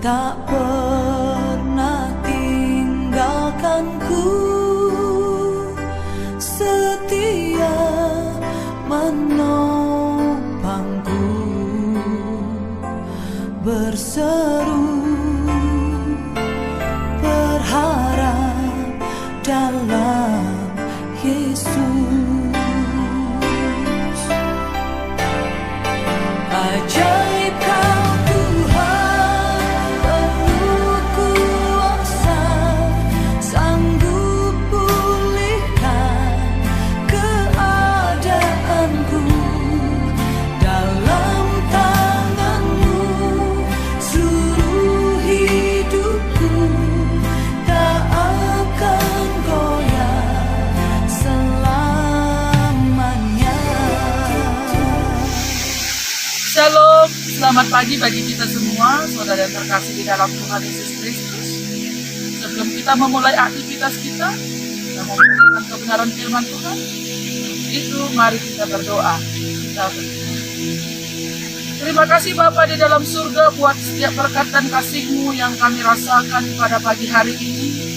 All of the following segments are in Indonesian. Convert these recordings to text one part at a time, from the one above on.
tak pernah tinggalkanku, setia menopangku, berseru berharap dalam Yesus. Ajaib Kau Tuhan, penuh kuasa, sanggup pulihkan keadaanku. Dalam tangan-Mu seluruh hidupku tak akan goyah selamanya. Shalom, selamat pagi bagi kita semua, saudara yang terkasih di dalam Tuhan Yesus Kristus. Sebelum kita memulai aktivitas kita memperhatikan kebenaran firman Tuhan, itu mari kita berdoa. Kita berdoa. Terima kasih Bapa di dalam surga buat setiap berkat dan kasih-Mu yang kami rasakan pada pagi hari ini.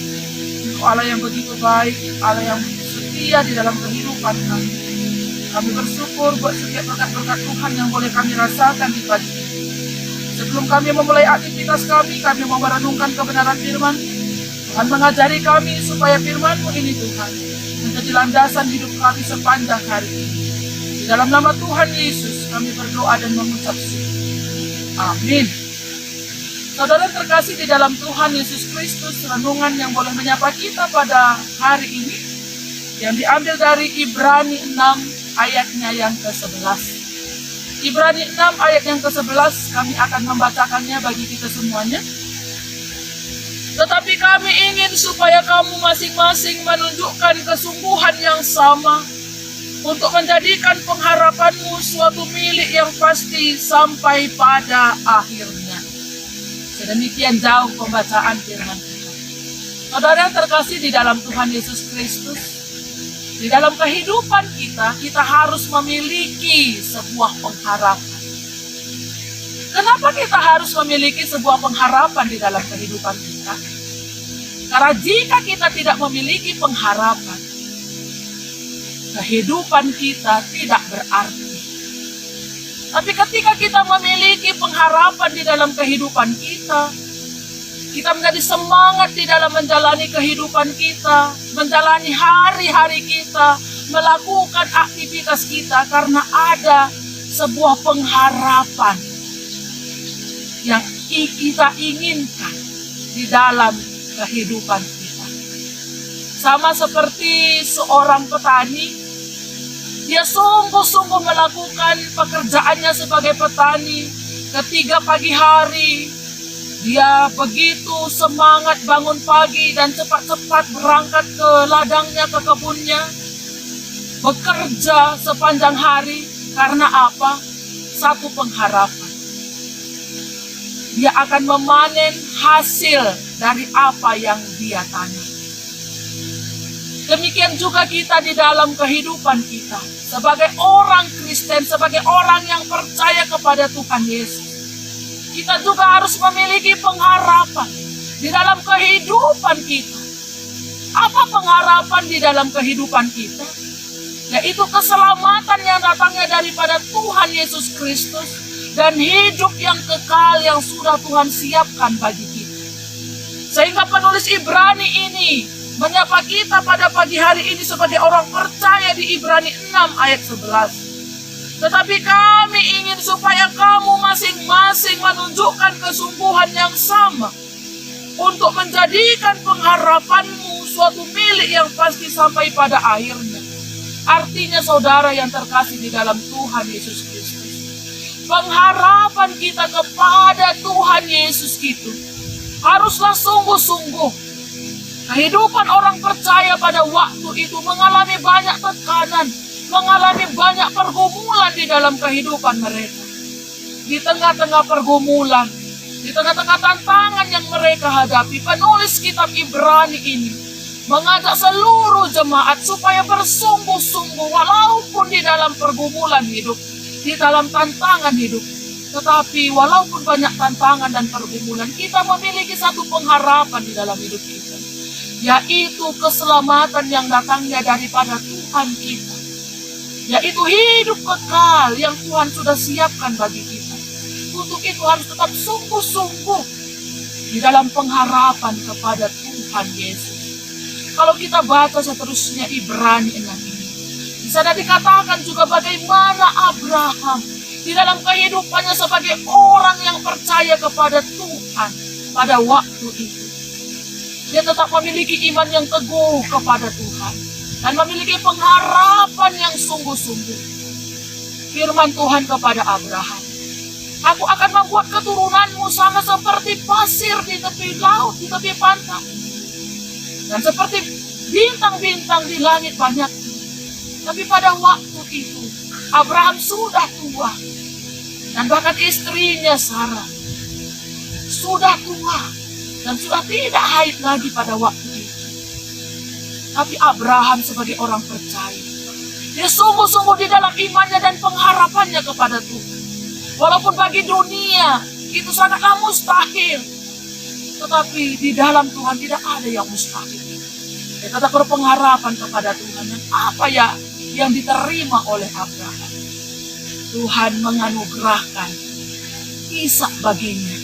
Engkau Allah yang begitu baik, Allah yang setia di dalam kehidupan kami. Kami bersyukur buat setiap berkat-berkat Tuhan yang boleh kami rasakan di pagi ini. Sebelum kami memulai aktivitas kami mau merenungkan kebenaran firman. Tuhan mengajari kami supaya firman-Mu ini Tuhan menjadi landasan hidup kami sepanjang hari ini. Di dalam nama Tuhan Yesus kami berdoa dan mengucap syukur. Amin. Saudara terkasih di dalam Tuhan Yesus Kristus, renungan yang boleh menyapa kita pada hari ini yang diambil dari Ibrani 6 ayatnya yang ke-11. Ibrani 6 ayat yang ke-11 kami akan membacakannya bagi kita semuanya. Tetapi kami ingin supaya kamu masing-masing menunjukkan kesungguhan yang sama untuk menjadikan pengharapanmu suatu milik yang pasti sampai pada akhirnya. Sedemikian jauh pembacaan firman Tuhan. Saudara yang terkasih di dalam Tuhan Yesus Kristus, di dalam kehidupan kita harus memiliki sebuah pengharapan. Kenapa kita harus memiliki sebuah pengharapan di dalam kehidupan kita? Karena jika kita tidak memiliki pengharapan, kehidupan kita tidak berarti. Tapi ketika kita memiliki pengharapan di dalam kehidupan kita menjadi semangat di dalam menjalani kehidupan kita, menjalani hari-hari kita, melakukan aktivitas kita karena ada sebuah pengharapan yang kita inginkan di dalam kehidupan kita. Sama seperti seorang petani, dia sungguh-sungguh melakukan pekerjaannya sebagai petani. Ketika pagi hari, dia begitu semangat bangun pagi dan cepat-cepat berangkat ke ladangnya, ke kebunnya. Bekerja sepanjang hari karena apa? Satu pengharapan. Dia akan memanen hasil dari apa yang dia tanam. Demikian juga kita di dalam kehidupan kita. Sebagai orang Kristen, sebagai orang yang percaya kepada Tuhan Yesus, kita juga harus memiliki pengharapan di dalam kehidupan kita. Apa pengharapan di dalam kehidupan kita? Yaitu keselamatan yang datangnya daripada Tuhan Yesus Kristus dan hidup yang kekal yang sudah Tuhan siapkan bagi kita. Sehingga penulis Ibrani ini menyapa kita pada pagi hari ini sebagai orang percaya di Ibrani 6 ayat 11. Tetapi kami ingin supaya kamu masing-masing menunjukkan kesungguhan yang sama untuk menjadikan pengharapanmu suatu milik yang pasti sampai pada akhirnya. Artinya saudara yang terkasih di dalam Tuhan Yesus Kristus, pengharapan kita kepada Tuhan Yesus itu haruslah sungguh-sungguh. Kehidupan orang percaya pada waktu itu mengalami banyak tekanan, mengalami banyak pergumulan di dalam kehidupan mereka. Di tengah-tengah pergumulan, di tengah-tengah tantangan yang mereka hadapi, penulis kitab Ibrani ini mengajak seluruh jemaat supaya bersungguh-sungguh walaupun di dalam pergumulan hidup, di dalam tantangan hidup, Tetapi walaupun banyak tantangan dan pergumulan, kita memiliki satu pengharapan di dalam hidup kita, yaitu keselamatan yang datangnya daripada Tuhan kita, yaitu hidup kekal yang Tuhan sudah siapkan bagi kita. Untuk itu harus tetap sungguh-sungguh di dalam pengharapan kepada Tuhan Yesus. Kalau kita baca seterusnya Ibrani 6 ini, di sana dikatakan juga bagaimana Abraham di dalam kehidupannya sebagai orang yang percaya kepada Tuhan pada waktu itu. Dia tetap memiliki iman yang teguh kepada Tuhan dan memiliki pengharapan yang sungguh-sungguh. Firman Tuhan kepada Abraham, "Aku akan membuat keturunanmu sama seperti pasir di tepi laut, di tepi pantai. Dan seperti bintang-bintang di langit banyak." Tapi pada waktu itu, Abraham sudah tua. Dan bahkan istrinya Sarah sudah tua dan sudah tidak haid lagi pada waktu itu. Tapi Abraham sebagai orang percaya, dia sungguh-sungguh di dalam imannya dan pengharapannya kepada Tuhan. Walaupun bagi dunia itu sangatlah mustahil, tetapi di dalam Tuhan tidak ada yang mustahil. Dia tetap berpengharapan kepada Tuhan. Dan apa ya yang diterima oleh Abraham? Tuhan menganugerahkan Ishak baginya.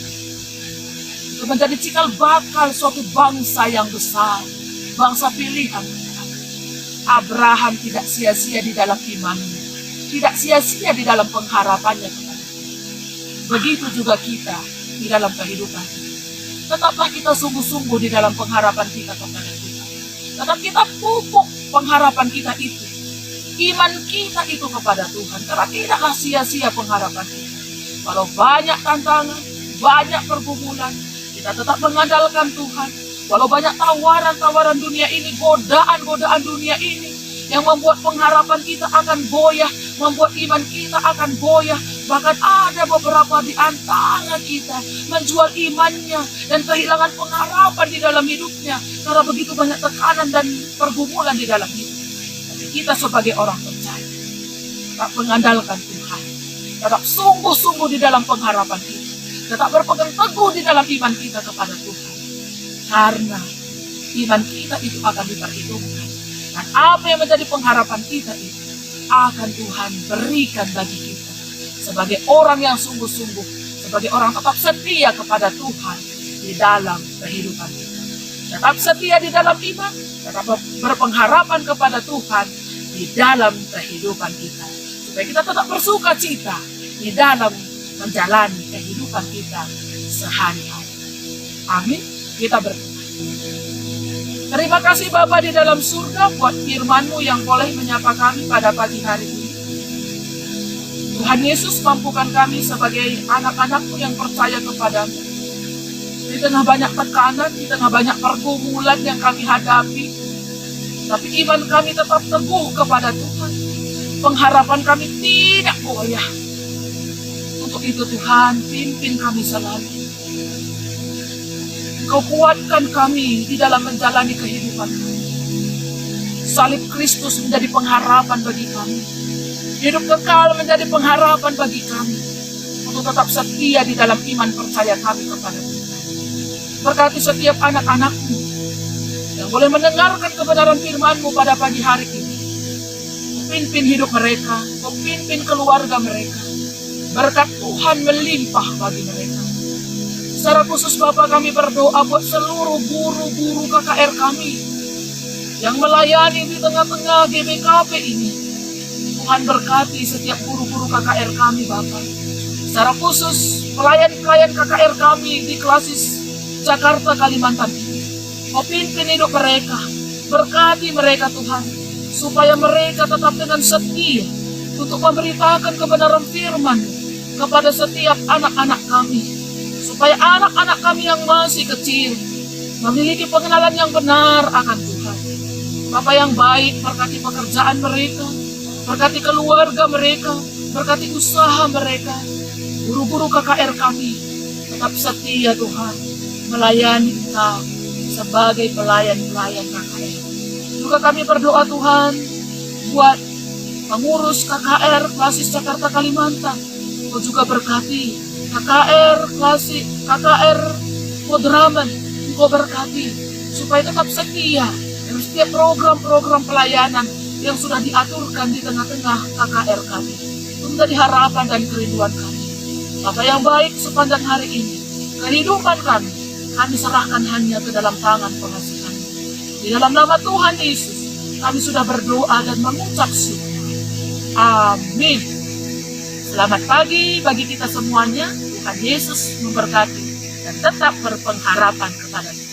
Itu menjadi cikal bakal suatu bangsa yang besar, bangsa pilihan. Abraham tidak sia-sia di dalam imannya, tidak sia-sia di dalam pengharapannya kepada Tuhan. Begitu juga kita di dalam kehidupan. Tetaplah kita sungguh-sungguh di dalam pengharapan kita kepada Tuhan. Tetap kita pupuk pengharapan kita itu, iman kita itu kepada Tuhan. Karena tidaklah sia-sia pengharapan kita. Walau banyak tantangan, banyak pergumulan, kita tetap mengandalkan Tuhan. Walau banyak tawaran-tawaran dunia ini, godaan-godaan dunia ini, yang membuat pengharapan kita akan goyah, membuat iman kita akan goyah. Bahkan ada beberapa di antara kita menjual imannya dan kehilangan pengharapan di dalam hidupnya karena begitu banyak tekanan dan pergumulan di dalam hidup. Tapi kita sebagai orang percaya tetap mengandalkan Tuhan, tetap sungguh-sungguh di dalam pengharapan kita, tetap berpegang teguh di dalam iman kita kepada Tuhan. Karena iman kita itu akan diperhitungkan. Dan apa yang menjadi pengharapan kita itu akan Tuhan berikan bagi kita. Sebagai orang yang sungguh-sungguh, sebagai orang tetap setia kepada Tuhan di dalam kehidupan kita. Tetap setia di dalam iman, tetap berpengharapan kepada Tuhan di dalam kehidupan kita. Supaya kita tetap bersuka cita di dalam menjalani kehidupan kita sehari-hari. Amin. Kita berdoa. Terima kasih Bapa di dalam surga buat firman-Mu yang boleh menyapa kami pada pagi hari ini. Tuhan Yesus, mampukan kami sebagai anak-anak-Mu yang percaya kepadamu. Di tengah banyak tekanan, di tengah banyak pergumulan yang kami hadapi, tapi iman kami tetap teguh kepada Tuhan. Pengharapan kami tidak goyah. Untuk itu Tuhan, pimpin kami selalu. Engkau kuatkan kami di dalam menjalani kehidupan kami. Salib Kristus menjadi pengharapan bagi kami. Hidup kekal menjadi pengharapan bagi kami. Untuk tetap setia di dalam iman percaya kami kepada Tuhan. Berkati setiap anak-anak-Mu yang boleh mendengarkan kebenaran firman-Mu pada pagi hari ini. Pimpin hidup mereka, pimpin keluarga mereka. Berkat Tuhan melimpah bagi mereka. Secara khusus Bapa, kami berdoa buat seluruh guru-guru KKR kami yang melayani di tengah-tengah GBKP ini. Tuhan berkati setiap guru-guru KKR kami Bapa. Secara khusus pelayan-pelayan KKR kami di Klasis Jakarta, Kalimantan ini. Kau pimpin hidup mereka, berkati mereka Tuhan, supaya mereka tetap dengan setia untuk memberitakan kebenaran firman kepada setiap anak-anak kami. Supaya anak-anak kami yang masih kecil memiliki pengenalan yang benar akan Tuhan. Bapa yang baik, berkati pekerjaan mereka, berkati keluarga mereka, berkati usaha mereka. Guru-guru KKR kami tetap setia Tuhan, melayani Engkau sebagai pelayan-pelayan KKR. Juga kami berdoa Tuhan buat pengurus KKR Klasis Jakarta Kalimantan, Engkau juga berkati KKR Klasik, KKR Madraman. Engkau berkati supaya tetap setia dalam setiap program-program pelayanan yang sudah diaturkan di tengah-tengah KKR kami. Itu menjadi harapan dan kerinduan kami. Bapa yang baik, sepanjang hari ini, kehidupan kami serahkan hanya ke dalam tangan pengasih kami. Di dalam nama Tuhan Yesus, kami sudah berdoa dan mengucap syukur. Amin. Selamat pagi bagi kita semuanya. Tuhan Yesus memberkati dan tetap berpengharapan kepada Tuhan.